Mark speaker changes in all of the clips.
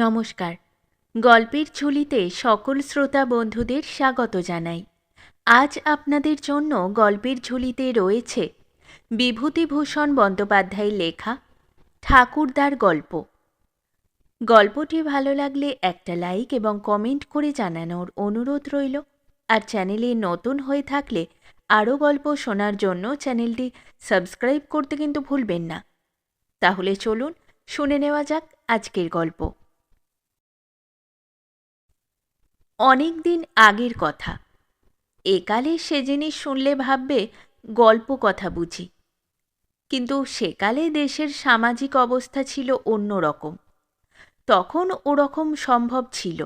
Speaker 1: নমস্কার। গল্পের ঝুলিতে সকল শ্রোতা বন্ধুদের স্বাগত জানাই। আজ আপনাদের জন্য গল্পের ঝুলিতে রয়েছে বিভূতিভূষণ বন্দ্যোপাধ্যায়ের লেখা ঠাকুরদার গল্প। গল্পটি ভালো লাগলে একটা লাইক এবং কমেন্ট করে জানানোর অনুরোধ রইল। আর চ্যানেলে নতুন হয়ে থাকলে আরও গল্প শোনার জন্য চ্যানেলটি সাবস্ক্রাইব করতে কিন্তু ভুলবেন না। তাহলে চলুন শুনে নেওয়া যাক আজকের গল্প। অনেক দিন আগের কথা। একালে সে জিনিস শুনলে ভাববে গল্প কথা বুঝি, কিন্তু সেকালে দেশের সামাজিক অবস্থা ছিল অন্য রকম। তখন ওরকম সম্ভব ছিল।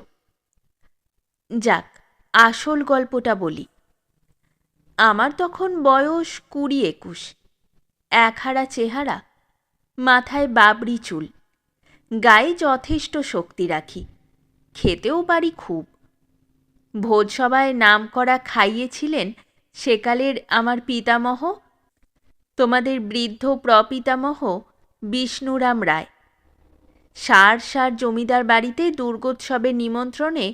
Speaker 1: যাক, আসল গল্পটা বলি। আমার তখন বয়স 20-21। একহারা চেহারা, মাথায় বাবরি চুল, গায়ে যথেষ্ট শক্তি রাখি, খেতেও পারি খুব। ভোজসভায় নাম করা খাইয়েছিলেন সেকালের আমার পিতামহ, তোমাদের বৃদ্ধ প্রপিতামহ বিষ্ণুরাম রায়। সার সার জমিদার বাড়িতে দুর্গোৎসবের নিমন্ত্রণে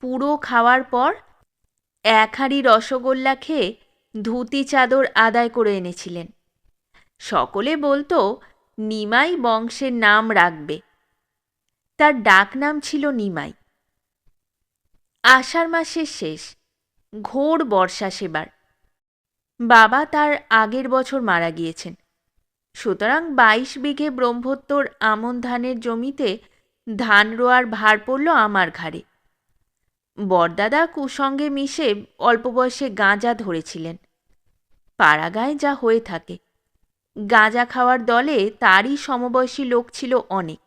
Speaker 1: পুরো খাওয়ার পর এক হাঁড়ি রসগোল্লা খেয়ে ধুতি চাদর আদায় করে এনেছিলেন। সকলে বলতো নিমাই বংশের নাম রাখবে। তার ডাক নাম ছিল নিমাই। আষাঢ় মাসের শেষ, ঘোর বর্ষা সেবার। বাবা তার আগের বছর মারা গিয়েছেন। সুতরাং 22 বিঘে ব্রহ্মোত্তর আমন ধানের জমিতে ধান রোয়ার ভার পড়ল আমার ঘাড়ে। বড়দাদা কুসঙ্গে মিশে অল্প বয়সে গাঁজা ধরেছিলেন। পাড়াগাঁয়ে যা হয়ে থাকে, গাঁজা খাওয়ার দলে তারই সমবয়সী লোক ছিল অনেক।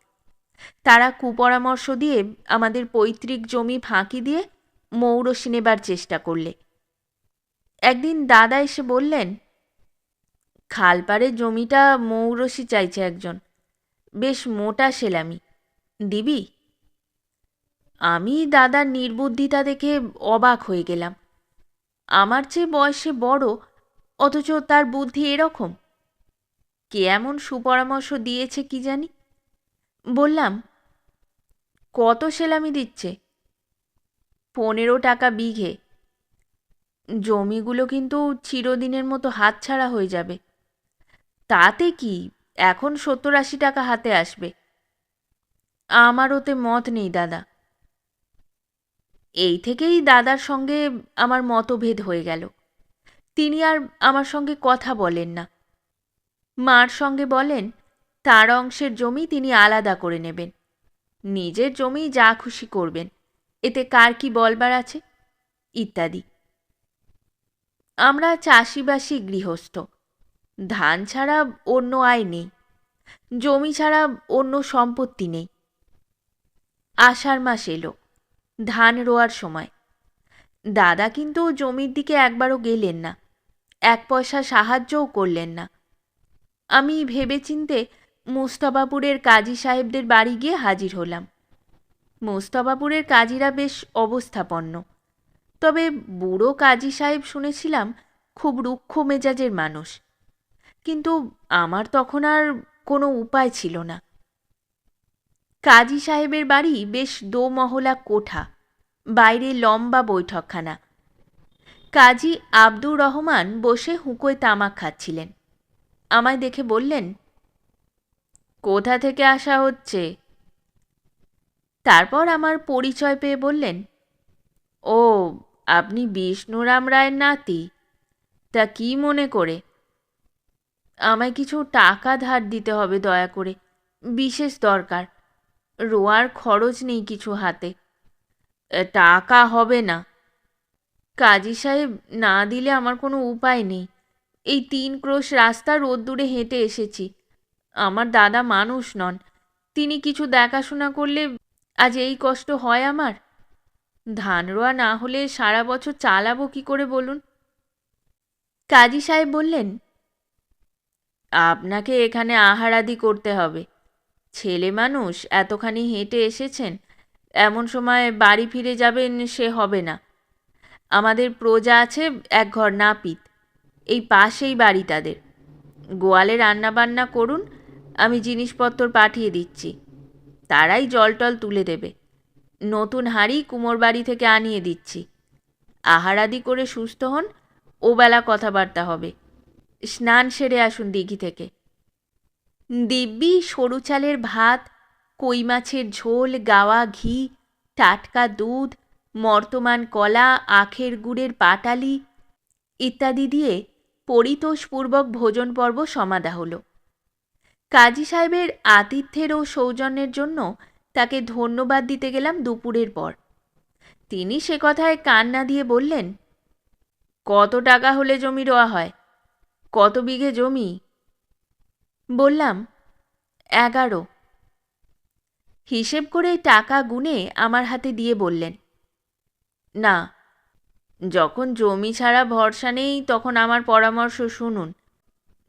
Speaker 1: তারা কুপরামর্শ দিয়ে আমাদের পৈতৃক জমি ফাঁকি দিয়ে মৌরসি নেবার চেষ্টা করলে। একদিন দাদা এসে বললেন, খালপাড়ের জমিটা মৌরসি চাইছে একজন, বেশ মোটা সেলামি, দিবি? আমি দাদার নির্বুদ্ধিতা দেখে অবাক হয়ে গেলাম। আমার চেয়ে বয়সে বড়, অথচ তার বুদ্ধি এরকম। কে এমন সুপরামর্শ দিয়েছে কি জানি। বললাম, কত সেলামি দিচ্ছে? 15 টাকা বিঘে। জমিগুলো কিন্তু চিরদিনের মতো হাতছাড়া হয়ে যাবে। তাতে কি, এখন 70-80 টাকা হাতে আসবে। আমার ওতে মত নেই দাদা। এই থেকেই দাদার সঙ্গে আমার মতভেদ হয়ে গেল। তিনি আর আমার সঙ্গে কথা বলেন না। মার সঙ্গে বলেন তার অংশের জমি তিনি আলাদা করে নেবেন, নিজের জমি যা খুশি করবেন, এতে কার কি বলবার আছে, ইত্যাদি। আমরা চাষিবাসী গৃহস্থ। ধান ছাড়া অন্য আয় নেই, জমি ছাড়া অন্য সম্পত্তি নেই। আষাঢ় মাস এলো, ধান রোয়ার সময়। দাদা কিন্তু জমির দিকে একবারও গেলেন না, 1 পয়সা সাহায্যও করলেন না। আমি ভেবেচিন্তে মুস্তাবাপুরের কাজী সাহেবদের বাড়ি গিয়ে হাজির হলাম। মুস্তাবাপুরের কাজীরা বেশ অবস্থাপন্ন, তবে বুড়ো কাজী সাহেব শুনেছিলাম খুব রুক্ষ মেজাজের মানুষ। কিন্তু আমার তখন আর কোনো উপায় ছিল না। কাজী সাহেবের বাড়ি বেশ দোমহলা কোঠা, বাইরে লম্বা বৈঠকখানা। কাজী আব্দুর রহমান বসে হুঁকোয় তামাক খাচ্ছিলেন। আমায় দেখে বললেন, কোথা থেকে আসা হচ্ছে? তারপর আমার পরিচয় পেয়ে বললেন, ও, আপনি বিষ্ণুরাম রায়ের নাতি? তা কি মনে করে? আমায় কিছু টাকা ধার দিতে হবে দয়া করে, বিশেষ দরকার। রোয়ার খরচ নেই কিছু হাতে। টাকা হবে না কাজী সাহেব, না দিলে আমার কোনো উপায় নেই। এই 3 ক্রোশ রাস্তা রোদ্দুরে হেঁটে এসেছি। আমার দাদা মানুষ নন, তিনি কিছু দেখাশোনা করলে আজ এই কষ্ট হয় আমার। ধান রোয়া না হলে সারা বছর চালাবো কি করে বলুন? কাজী সাহেব বললেন, আপনাকে এখানে আহারাদি করতে হবে। ছেলে মানুষ, এতখানি হেঁটে এসেছেন, এমন সময় বাড়ি ফিরে যাবেন সে হবে না। আমাদের প্রজা আছে 1 ঘর নাপিত, এই পাশেই বাড়ি তাদের। গোয়ালে রান্নাবান্না করুন, আমি জিনিসপত্র পাঠিয়ে দিচ্ছি। তারাই জল টল তুলে দেবে। নতুন হাঁড়ি কুমোর বাড়ি থেকে আনিয়ে দিচ্ছি। আহারাদি করে সুস্থ হন, ওবেলা কথাবার্তা হবে। স্নান সেরে আসুন দিঘি থেকে। দিব্যি সরু চালের ভাত, কই মাছের ঝোল, গাওয়া ঘি, টাটকা দুধ, মর্তমান কলা, আখের গুড়ের পাটালি ইত্যাদি দিয়ে পরিতোষপূর্বক ভোজন পর্ব সমাধা হল। কাজী সাহেবের আতিথ্যের ও সৌজন্যের জন্য তাকে ধন্যবাদ দিতে গেলাম দুপুরের পর। তিনি সে কথায় কান না দিয়ে বললেন, কত টাকা হলে জমি রোয়া হয়? কত বিঘে জমি? বললাম, 11। হিসেব করে টাকা গুনে আমার হাতে দিয়ে বললেন, না, যখন জমি ছাড়া ভরসা নেই তখন আমার পরামর্শ শুনুন।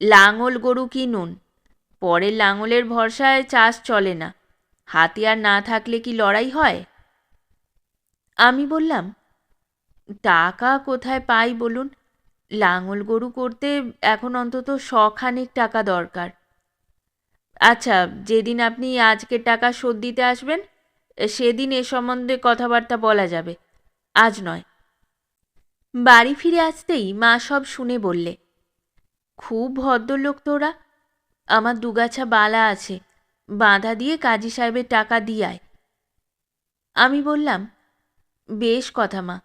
Speaker 1: লাঙল গরু কিনুন। পরের লাঙলের ভরসায় চাষ চলে না। হাতিয়ার না থাকলে কি লড়াই হয়? আমি বললাম, টাকা কোথায় পাই বলুন? লাঙল গরু করতে এখন অন্তত 100 টাকা দরকার। আচ্ছা, যেদিন আপনি আজকের টাকা শোধ দিতে আসবেন সেদিন এ সম্বন্ধে কথাবার্তা বলা যাবে, আজ নয়। বাড়ি ফিরে আসতেই মা সব শুনে বললে, খুব ভদ্রলোক তোরা। আমার দুগাছা বালা আছে, বাঁধা দিয়ে কাজী সাহেবের টাকা দিয়ে আয়। আমি বললাম, বেশ কথা মা।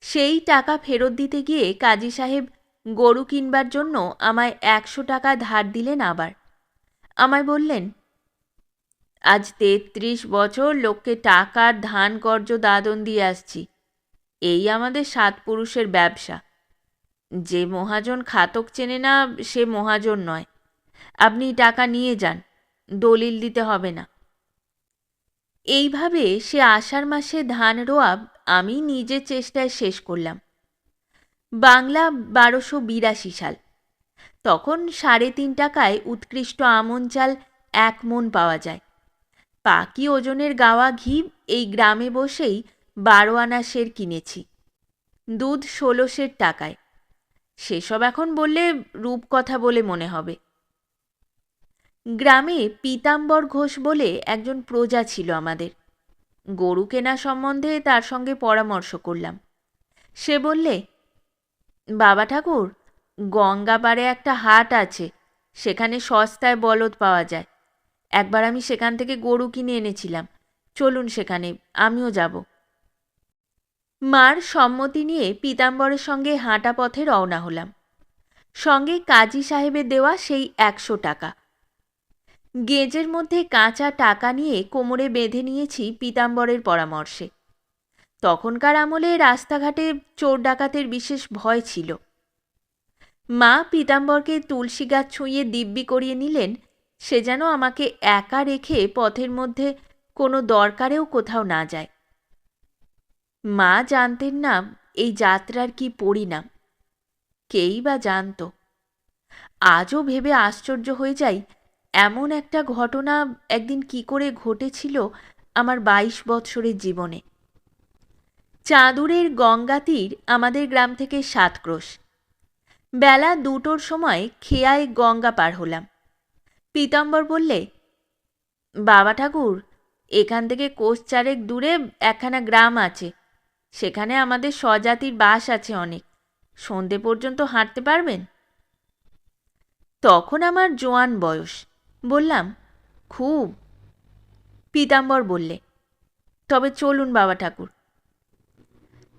Speaker 1: সেই টাকা ফেরত দিতে গিয়ে কাজী সাহেব গরু কিনবার জন্য আমায় 100 টাকা ধার দিলেন। আবার আমায় বললেন, আজ 33 বছর লোককে টাকার ধান কর্জ দাদন দিয়ে আসছি। এই আমাদের 7 পুরুষের ব্যবসা। যে মহাজন খাতক চেনে না সে মহাজন নয়। আপনি টাকা নিয়ে যান, দলিল দিতে হবে না। এইভাবে সে আষাঢ় মাসে ধান রোয়া আমি নিজের চেষ্টায় শেষ করলাম। বাংলা 1282 সাল। তখন 3.5 টাকায় উৎকৃষ্ট আমন চাল 1 মণ পাওয়া যায়। পাকি ওজনের গাওয়া ঘি এই গ্রামে বসেই 12 আনা সের কিনেছি। দুধ 16 টাকায়। সেসব এখন বললে রূপকথা বলে মনে হবে। গ্রামে পীতাম্বর ঘোষ বলে একজন প্রজা ছিল আমাদের। গরু কেনা সম্বন্ধে তার সঙ্গে পরামর্শ করলাম। সে বললে, বাবা ঠাকুর, গঙ্গাপাড়ে একটা হাট আছে, সেখানে সস্তায় বলদ পাওয়া যায়। একবার আমি সেখান থেকে গরু কিনে এনেছিলাম। চলুন সেখানে, আমিও যাব। মার সম্মতি নিয়ে পীতাম্বরের সঙ্গে হাঁটা পথে রওনা হলাম। সঙ্গে কাজী সাহেবের দেওয়া সেই 100 টাকা। গেঁজের মধ্যে কাঁচা টাকা নিয়ে কোমরে বেঁধে নিয়েছি পীতাম্বরের পরামর্শে। তখনকার আমলে রাস্তাঘাটে চোর ডাকাতের বিশেষ ভয় ছিল। মা পীতাম্বরকে তুলসী গাছ ছুঁয়ে দিব্যি করিয়ে নিলেন সে যেন আমাকে একা রেখে পথের মধ্যে কোনো দরকারেও কোথাও না যায়। মা জানতেন না এই যাত্রার কি পরিণাম, কেই বা জানত। আজও ভেবে আশ্চর্য হয়ে যাই এমন একটা ঘটনা একদিন কি করে ঘটেছিল আমার 22 বৎসরের জীবনে। চাঁদুরের গঙ্গা তীর আমাদের গ্রাম থেকে 7 ক্রোশ। বেলা 2টোর সময় খেয়ায় গঙ্গা পার হলাম। পীতাম্বর বললে, বাবা ঠাকুর, এখান থেকে কোষ 4 দূরে একখানা গ্রাম আছে, সেখানে আমাদের স্বজাতির বাস আছে অনেক। সন্ধে পর্যন্ত হাঁটতে পারবেন? তখন আমার জোয়ান বয়স। বললাম, খুব। পীতাম্বর বললে, তবে চলুন বাবা ঠাকুর।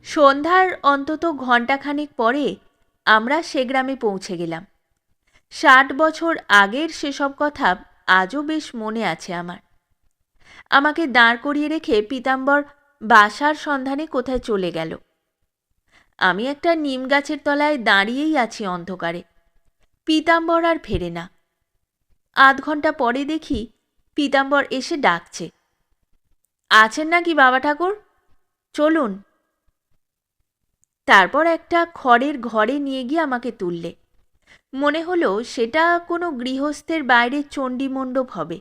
Speaker 1: সন্ধ্যার অন্তত ঘণ্টাখানেক পরে আমরা সে গ্রামে পৌঁছে গেলাম। 60 বছর আগের সেসব কথা আজও বেশ মনে আছে আমার। আমাকে দাঁড় করিয়ে রেখে পীতাম্বর বাসার সন্ধানে কোথায় চলে গেল। আমি একটা নিম গাছের তলায় দাঁড়িয়েই আছি অন্ধকারে। পীতাম্বর আর ফেরে না। আধ ঘণ্টা পরে দেখি পীতাম্বর এসে ডাকছে, আছেন নাকি বাবা ঠাকুর? চলুন। তারপর একটা খড়ের ঘরে নিয়ে গিয়ে আমাকে তুললে। মনে হলো সেটা কোনো গৃহস্থের বাইরে চণ্ডী মণ্ডপ হবে।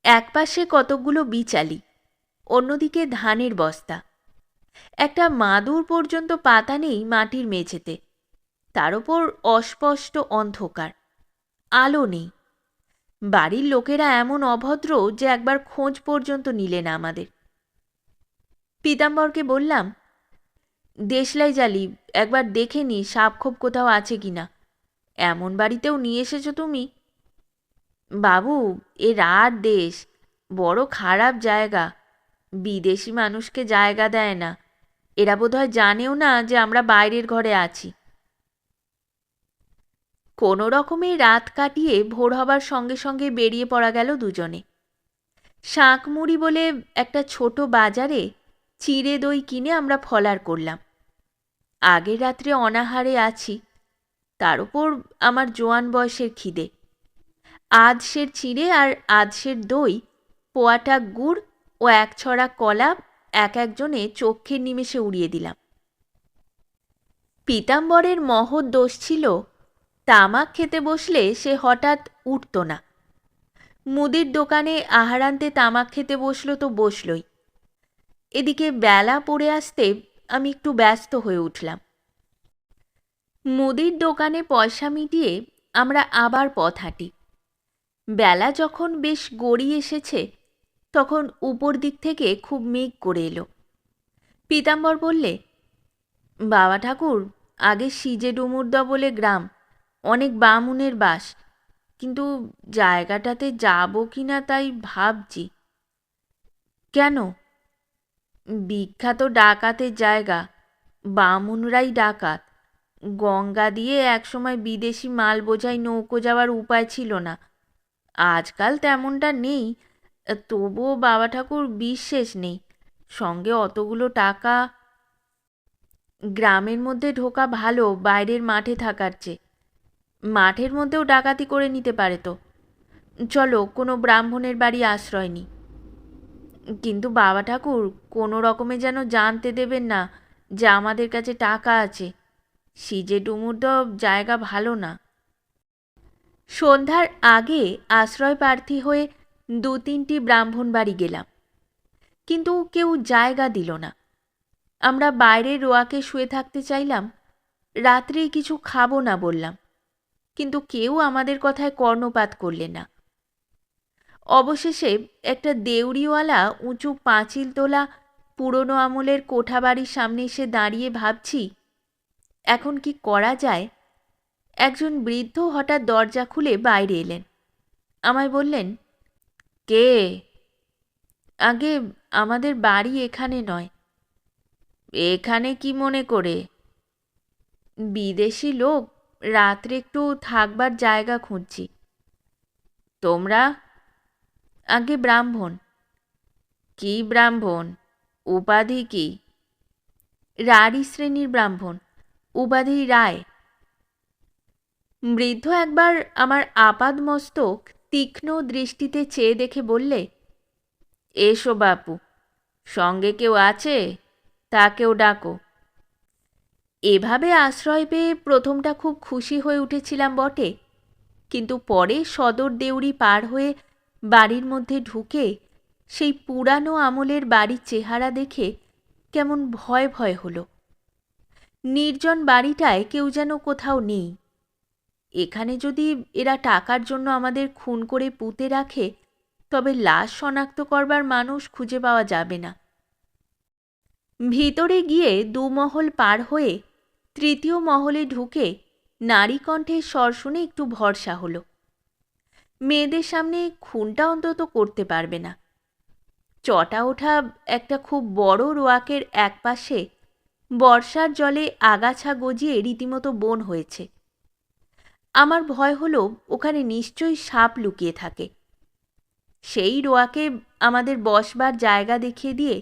Speaker 1: একপাশে কতকগুলো বিচালি, অন্যদিকে ধানের বস্তা। একটা মাদুর পর্যন্ত পাতা নেই মাটির মেঝেতে। তার ওপর অস্পষ্ট অন্ধকার, আলো নেই। বাড়ির লোকেরা এমন অভদ্র যে একবার খোঁজ পর্যন্ত নিলে না আমাদের। পীতাম্বরকে বললাম, দেশলাই জালি, একবার দেখে নি সাপখোপ কোথাও আছে কিনা। এমন বাড়িতেও নিয়ে এসেছো তুমি? বাবু, এ রাত দেশ, বড় খারাপ জায়গা। বিদেশি মানুষকে জায়গা দেয় না। এরা বোধহয় জানেও না যে আমরা বাইরের ঘরে আছি। কোনো রকমে রাত কাটিয়ে ভোর হবার সঙ্গে সঙ্গে বেরিয়ে পড়া গেল দুজনে। শাঁকমুড়ি বলে একটা ছোট বাজারে চিঁড়ে দই কিনে আমরা ফলার করলাম। আগের রাত্রে অনাহারে আছি, তার উপর আমার জোয়ান বয়সের খিদে। আধসের চিঁড়ে আর আধসের দই, পোয়াটা গুড় ও এক ছড়া কলা এক একজনে চক্ষের নিমেষে উড়িয়ে দিলাম। পীতাম্বরের মহৎ দোষ ছিল, তামাক খেতে বসলে সে হঠাৎ উঠত না। মুদির দোকানে আহারান্তে তামাক খেতে বসল তো বসলই। এদিকে বেলা পড়ে আসতে আমি একটু ব্যস্ত হয়ে উঠলাম। মুদির দোকানে পয়সা মিটিয়ে আমরা আবার পথ হাঁটি। বেলা যখন বেশ গড়িয়ে এসেছে, তখন উপর দিক থেকে খুব মেঘ করে এলো। পীতাম্বর বললে, বাবা ঠাকুর, আগে সিজে ডুমুরদা বলে গ্রাম, অনেক বামুনের বাস, কিন্তু জায়গাটাতে যাব কি না তাই ভাবছি। কেন? বিখ্যাত ডাকাতের জায়গা, বামুনরাই ডাকাত। গঙ্গা দিয়ে একসময় বিদেশি মাল বোঝাই নৌকো যাওয়ার উপায় ছিল না, আজকাল তেমনটা নেই। তবুও বাবা ঠাকুর বিশ্বাস নেই, সঙ্গে অতগুলো টাকা। গ্রামের মধ্যে ঢোকা ভালো বাইরের মাঠে থাকার চেয়ে। মাঠের মধ্যেও ডাকাতি করে নিতে পারে তো। চলো কোনো ব্রাহ্মণের বাড়ি আশ্রয় নিই। কিন্তু বাবা ঠাকুর, কোনো রকমে যেন জানতে দেবেন না যে আমাদের কাছে টাকা আছে। সিজে ডুমুরদ জায়গা ভালো না। সন্ধ্যার আগে আশ্রয় প্রার্থী হয়ে 2-3টি ব্রাহ্মণ বাড়ি গেলাম, কিন্তু কেউ জায়গা দিল না। আমরা বাইরের রোয়াকে শুয়ে থাকতে চাইলাম, রাত্রে কিছু খাবো না বললাম, কিন্তু কেউ আমাদের কথায় কর্ণপাত করলে না। অবশেষে একটা দেউড়িওয়ালা উঁচু পাঁচিল তোলা পুরনো আমলের কোঠা বাড়ির সামনে এসে দাঁড়িয়ে ভাবছি এখন কি করা যায়। একজন বৃদ্ধ হঠাৎ দরজা খুলে বাইরে এলেন। আমায় বললেন, কে? আগে আমাদের বাড়ি এখানে নয়। এখানে কি মনে করে? বিদেশি লোক, রাত্রে একটু থাকবার জায়গা খুঁজছি। তোমরা? আগে ব্রাহ্মণ। কি ব্রাহ্মণ? উপাধি কি? রাঢ়ী শ্রেণীর ব্রাহ্মণ, উপাধি রায়। বৃদ্ধ একবার আমার আপাদমস্তক তীক্ষ্ণ দৃষ্টিতে চেয়ে দেখে বললে, এসো বাপু, সঙ্গে কেউ আছে? তাকেও ডাকো। এভাবে আশ্রয় পেয়ে প্রথমটা খুব খুশি হয়ে উঠেছিলাম বটে, কিন্তু পরে সদর দেউড়ি পার হয়ে বাড়ির মধ্যে ঢুকে সেই পুরানো আমলের বাড়ির চেহারা দেখে কেমন ভয় ভয় হলো। নির্জন বাড়িটায় কেউ যেন কোথাও নেই। এখানে যদি এরা টাকার জন্য আমাদের খুন করে পুঁতে রাখে, তবে লাশ শনাক্ত করবার মানুষ খুঁজে পাওয়া যাবে না। ভিতরে গিয়ে 2 মহল পার হয়ে 3য় মহলে ঢুকে নারী কণ্ঠের স্বর শুনে একটু ভরসা হলো। মেয়েদের সামনে খুনটা অন্তত করতে পারবে না। চটা ওঠা একটা খুব বড় রোয়াকের একপাশে বর্ষার জলে আগাছা গজিয়ে রীতিমতো বন হয়েছে। আমার ভয় হলো ওখানে নিশ্চয়ই সাপ লুকিয়ে থাকে। সেই রোয়াকে আমাদের বসবার জায়গা দেখিয়ে দিয়ে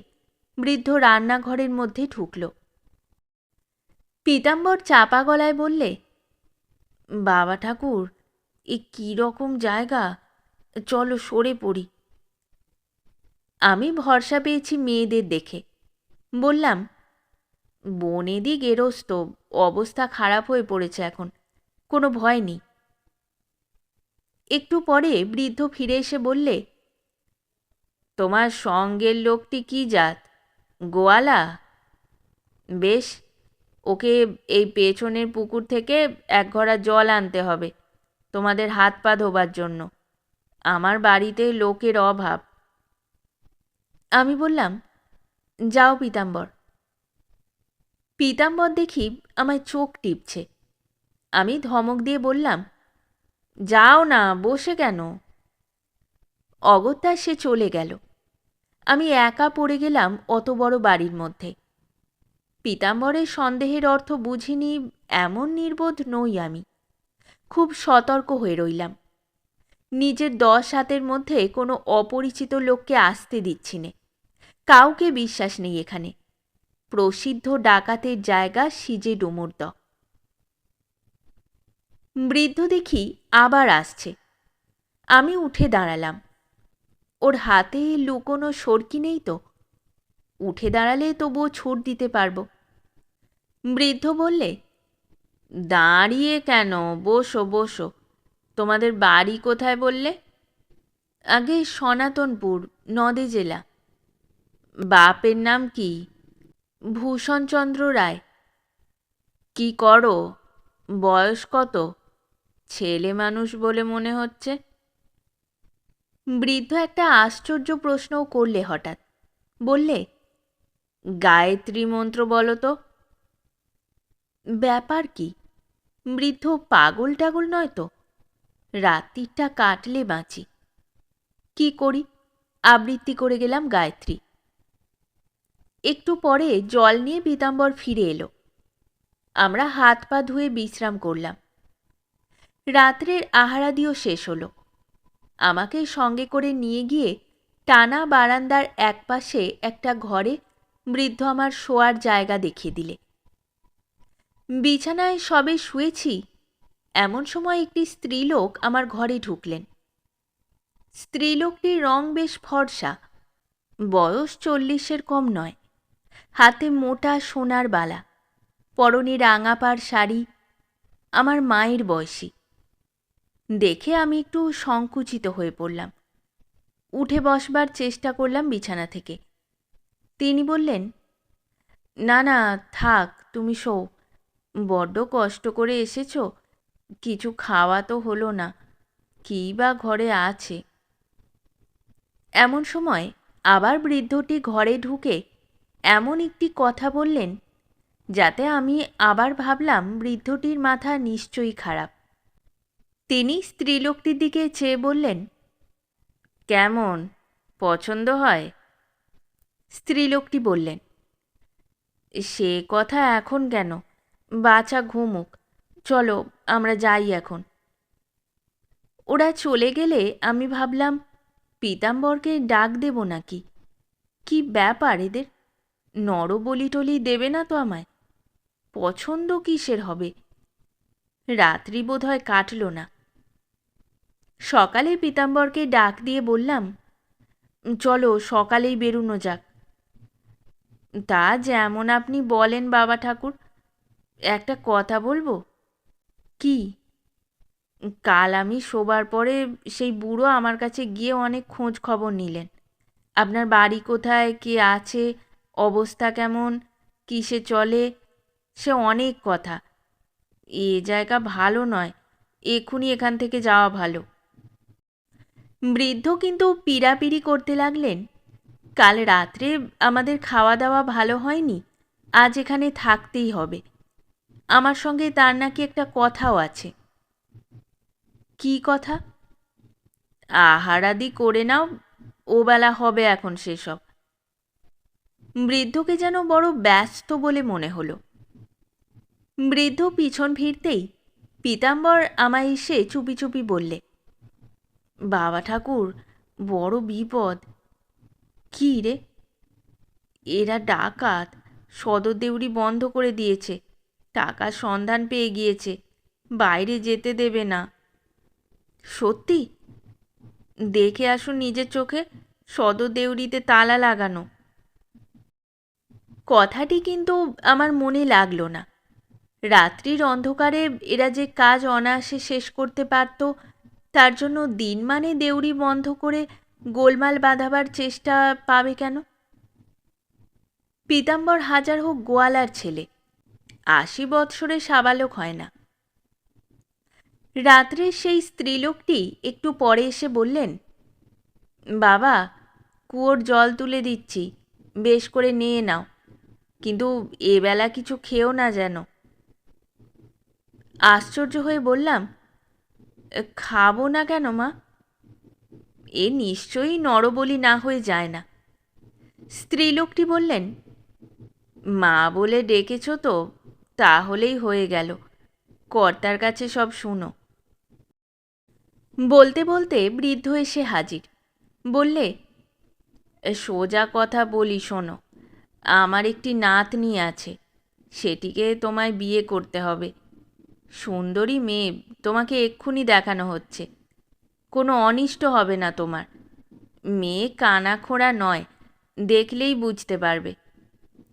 Speaker 1: বৃদ্ধ রান্নাঘরের মধ্যে ঢুকল। পীতাম্বর চাপা গলায় বললে, বাবা ঠাকুর, এ কী রকম জায়গা, চলো সরে পড়ি। আমি ভরসা পেয়েছি মেয়েদের দেখে। বললাম, বনেদি গেরস্ত, অবস্থা খারাপ হয়ে পড়েছে এখন, কোনো ভয় নেই। একটু পরে বৃদ্ধ ফিরে এসে বললে, তোমার সঙ্গের লোকটি কি জাত? গোয়ালা? বেশ, ওকে এই পেছনের পুকুর থেকে 1 ঘড়া জল আনতে হবে তোমাদের হাত পা ধোবার জন্য। আমার বাড়িতে লোকের অভাব। আমি বললাম, যাও পীতাম্বর। পীতাম্বর দেখি আমায় চোখ টিপছে। আমি ধমক দিয়ে বললাম, যাও না, বসে কেন? অগত্যা সে চলে গেল। আমি একা পড়ে গেলাম অত বড় বাড়ির মধ্যে। পীতাম্বরের সন্দেহের অর্থ বুঝিনি এমন নির্বোধ নই আমি। খুব সতর্ক হয়ে রইলাম। নিজের 10 হাতের মধ্যে কোনো অপরিচিত লোককে আসতে দিচ্ছি নে। কাউকে বিশ্বাস নেই এখানে। প্রসিদ্ধ ডাকাতের জায়গা সিজে ডুমুরদ। বৃদ্ধ দেখি আবার আসছে। আমি উঠে দাঁড়ালাম। ওর হাতে লুকোনো সরকি নেই তো। উঠে দাঁড়ালে তবুও ছুট দিতে পারব। বৃদ্ধ বললে, দাঁড়িয়ে কেন, বসো বসো। তোমাদের বাড়ি কোথায় বললে? আগে সনাতনপুর, নদে জেলা। বাপের নাম কি? ভূষণচন্দ্র রায়। কি করো? বয়স কত? ছেলে মানুষ বলে মনে হচ্ছে। বৃদ্ধ একটা আশ্চর্য প্রশ্নও করলে হঠাৎ। বললে, গায়ত্রী মন্ত্র বলো তো। ব্যাপার কি? বৃদ্ধ পাগল টাগল নয় তো? রাত্রিটা কাটলে বাঁচি। কি করি? আবৃত্তি করে গেলাম গায়ত্রী। একটু পরে জল নিয়ে পীতাম্বর ফিরে এলো। আমরা হাত পা ধুয়ে বিশ্রাম করলাম। রাত্রের আহারাদিও শেষ হলো। আমাকে সঙ্গে করে নিয়ে গিয়ে টানা বারান্দার একপাশে একটা ঘরে বৃদ্ধ আমার শোয়ার জায়গা দেখিয়ে দিলে। বিছানায় সবে শুয়েছি এমন সময় একটি স্ত্রীলোক আমার ঘরে ঢুকলেন। স্ত্রীলোকটির রং বেশ ফর্সা, বয়স 40-এর কম নয়। হাতে মোটা সোনার বালা, পরনে রাঙাপাড় শাড়ি, আমার মায়ের বয়সী। দেখে আমি একটু সংকুচিত হয়ে পড়লাম। উঠে বসবার চেষ্টা করলাম বিছানা থেকে। তিনি বললেন, না না, থাক, তুমি শো। বড্ড কষ্ট করে এসেছ, কিছু খাওয়া তো হলো না, কী বা ঘরে আছে। এমন সময় আবার বৃদ্ধটি ঘরে ঢুকে এমন একটি কথা বললেন যাতে আমি আবার ভাবলাম বৃদ্ধটির মাথা নিশ্চয়ই খারাপ। তিনি স্ত্রীলোকটির দিকে চেয়ে বললেন, কেমন, পছন্দ হয়? স্ত্রীলোকটি বললেন, সে কথা এখন কেন, বাছা ঘুমুক, চলো আমরা যাই এখন। ওরা চলে গেলে আমি ভাবলাম পীতাম্বরকে ডাক দেব নাকি। কি ব্যাপার এদের, নরবলি টলি দেবে না তো আমায়? পছন্দ কিসের হবে? রাত্রি বোধহয় কাটল না। সকালে পীতাম্বরকে ডাক দিয়ে বললাম, চলো সকালেই বেরুনো যাক। তা যেমন আপনি বলেন বাবা ঠাকুর। একটা কথা বলবো? কি? কাল আমি শোবার পরে সেই বুড়ো আমার কাছে গিয়ে অনেক খোঁজ খবর নিলেন। আপনার বাড়ি কোথায়, কে আছে, অবস্থা কেমন, কিসে চলে, সে অনেক কথা। এ জায়গা ভালো নয়, এক্ষুনি এখান থেকে যাওয়া ভালো। বৃদ্ধ কিন্তু পীড়াপিড়ি করতে লাগলেন, কাল রাত্রে আমাদের খাওয়া দাওয়া ভালো হয়নি, আজ এখানে থাকতেই হবে। আমার সঙ্গে তার নাকি একটা কথাও আছে। কি কথা? আহারাদি করে নাও, ওবেলা হবে এখন সেসব। বৃদ্ধকে যেন বড় ব্যস্ত বলে মনে হলো। বৃদ্ধ পিছন ফিরতেই পীতাম্বর আমায় এসে চুপি চুপি বললে, বাবা ঠাকুর, বড় বিপদ। কি রে? এরা ডাকাত, সদর দেউড়ি বন্ধ করে দিয়েছে, টাকার সন্ধান পেয়ে গিয়েছে, বাইরে যেতে দেবে না। সত্যি? দেখে আসুন নিজের চোখে, সদর দেউড়িতে তালা লাগানো। কথাটি কিন্তু আমার মনে লাগলো না। রাত্রির অন্ধকারে এরা যে কাজ অনায়াসে শেষ করতে পারত, তার জন্য দিনমানে দেউড়ি বন্ধ করে গোলমাল বাঁধাবার চেষ্টা পাবে কেন? পীতাম্বর হাজার হোক গোয়ালার ছেলে, 80 বৎসরে সাবালক হয় না। রাত্রে সেই স্ত্রীলোকটি একটু পরে এসে বললেন, বাবা, কুয়োর জল তুলে দিচ্ছি, বেশ করে নিয়ে নাও, কিন্তু এবেলা কিছু খেও না যেন। আশ্চর্য হয়ে বললাম, খাবো না কেন মা? এ নিশ্চয়ই নরবলি না হয়ে যায় না। স্ত্রীলোকটি বললেন, মা বলে ডেকেছ তো, তাহলেই হয়ে গেল, কর্তার কাছে সব শুনো। বলতে বলতে বৃদ্ধ এসে হাজির। বললে, সোজা কথা বলি শোনো, আমার একটি নাতনি আছে, সেটিকে তোমায় বিয়ে করতে হবে। সুন্দরী মেয়ে, তোমাকে এক্ষুনি দেখানো হচ্ছে, কোনো অনিষ্ট হবে না তোমার। মেয়ে কানাখোড়া নয়, দেখলেই বুঝতে পারবে।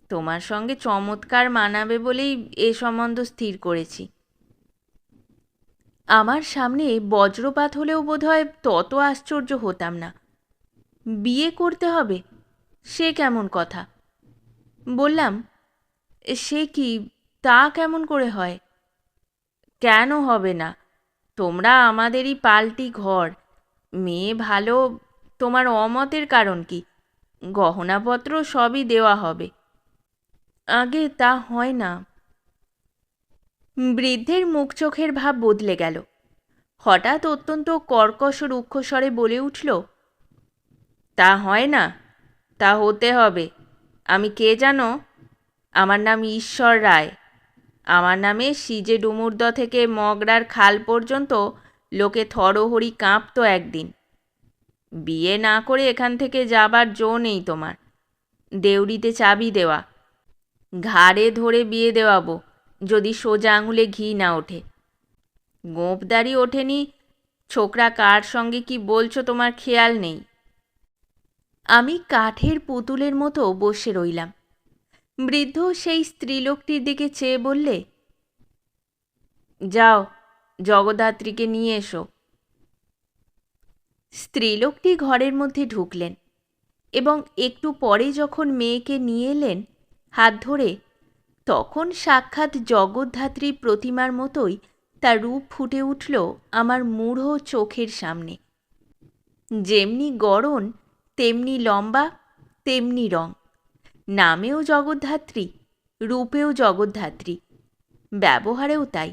Speaker 1: তোমার সঙ্গে চমৎকার মানাবে বলেই এ সম্বন্ধ স্থির করেছি। আমার সামনে বজ্রপাত হলেও বোধহয় তত আশ্চর্য হতাম না। বিয়ে করতে হবে, সে কেমন কথা? বললাম, সে কি, তা কেমন করে হয়? কেন হবে না? তোমরা আমাদেরই পাল্টি ঘর, মেয়ে ভালো, তোমার অমতের কারণ কি? গহনাপত্র সবই দেওয়া হবে। আগে তা হয় না। বৃদ্ধের মুখ চোখের ভাব বদলে গেল। হঠাৎ অত্যন্ত কর্কশ রুক্ষস্বরে বলে উঠল, তা হয় না? তা হতে হবে। আমি কে জানো? আমার নাম ঈশ্বর রায়। আমার নামে সিজে ডুমুরদ থেকে মগরার খাল পর্যন্ত লোকে থরহরি কাঁপত একদিন। বিয়ে না করে এখান থেকে যাবার জো নেই তোমার। দেউড়িতে চাবি দেওয়া, ঘাড়ে ধরে বিয়ে দেওয়াবো যদি সোজা আঙুলে ঘি না ওঠে। গোঁপদারি ওঠেনি, ছোকরা কার সঙ্গে কি বলছো তোমার খেয়াল নেই। আমি কাঠের পুতুলের মতো বসে রইলাম। বৃদ্ধ সেই স্ত্রীলোকটির দিকে চেয়ে বললে, যাও, জগদ্ধাত্রীকে নিয়ে এসো। স্ত্রীলোকটি ঘরের মধ্যে ঢুকলেন এবং একটু পরে যখন মেয়েকে নিয়ে এলেন হাত ধরে, তখন সাক্ষাৎ জগদ্ধাত্রী প্রতিমার মতোই তার রূপ ফুটে উঠল আমার মূঢ় চোখের সামনে। যেমনি গড়ন, তেমনি লম্বা, তেমনি রং। নামেও জগদ্ধাত্রী, রূপেও জগদ্ধাত্রী, ব্যবহারেও তাই।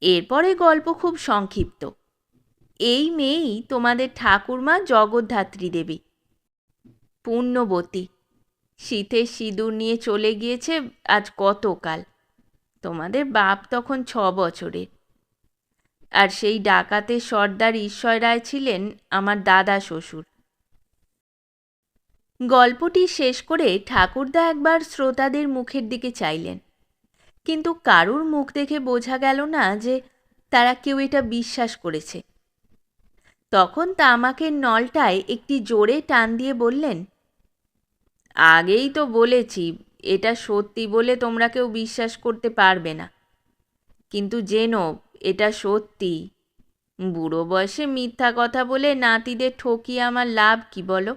Speaker 1: এরপরে গল্প খুব সংক্ষিপ্ত। এই মেয়েই তোমাদের ঠাকুরমা জগদ্ধাত্রী দেবী, পুণ্যবতী। শীতের সিঁদুর নিয়ে চলে গিয়েছে আজ কতকাল। তোমাদের বাপ তখন 6 বছরের। আর সেই ডাকাতের সর্দার ঈশ্বর রায় ছিলেন আমার দাদা শ্বশুর। গল্পটি শেষ করে ঠাকুরদা একবার শ্রোতাদের মুখের দিকে চাইলেন, কিন্তু কারুর মুখ দেখে বোঝা গেল না যে তারা কেউ এটা বিশ্বাস করেছে। তখন তামাকের নলটায় একটি জোরে টান দিয়ে বললেন, আগেই তো বলেছি এটা সত্যি বলে তোমরা কেউ বিশ্বাস করতে পারবে না, কিন্তু জেনো এটা সত্যি। বুড়ো বয়সে মিথ্যা কথা বলে নাতিদের ঠকিয়ে আমার লাভ কি বলো?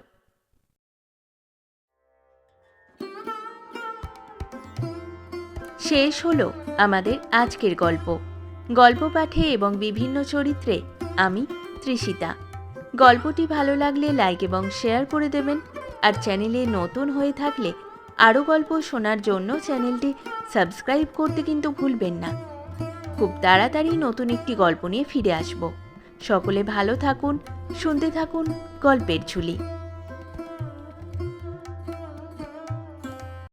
Speaker 1: শেষ হলো আমাদের আজকের গল্প। গল্প পাঠে এবং বিভিন্ন চরিত্রে আমি তৃষিতা। গল্পটি ভালো লাগলে লাইক এবং শেয়ার করে দেবেন। আর চ্যানেলে নতুন হয়ে থাকলে আরও গল্প শোনার জন্য চ্যানেলটি সাবস্ক্রাইব করতে কিন্তু ভুলবেন না। খুব তাড়াতাড়ি নতুন একটি গল্প নিয়ে ফিরে আসব। সকলে ভালো থাকুন, শুনতে থাকুন গল্পের ঝুলি।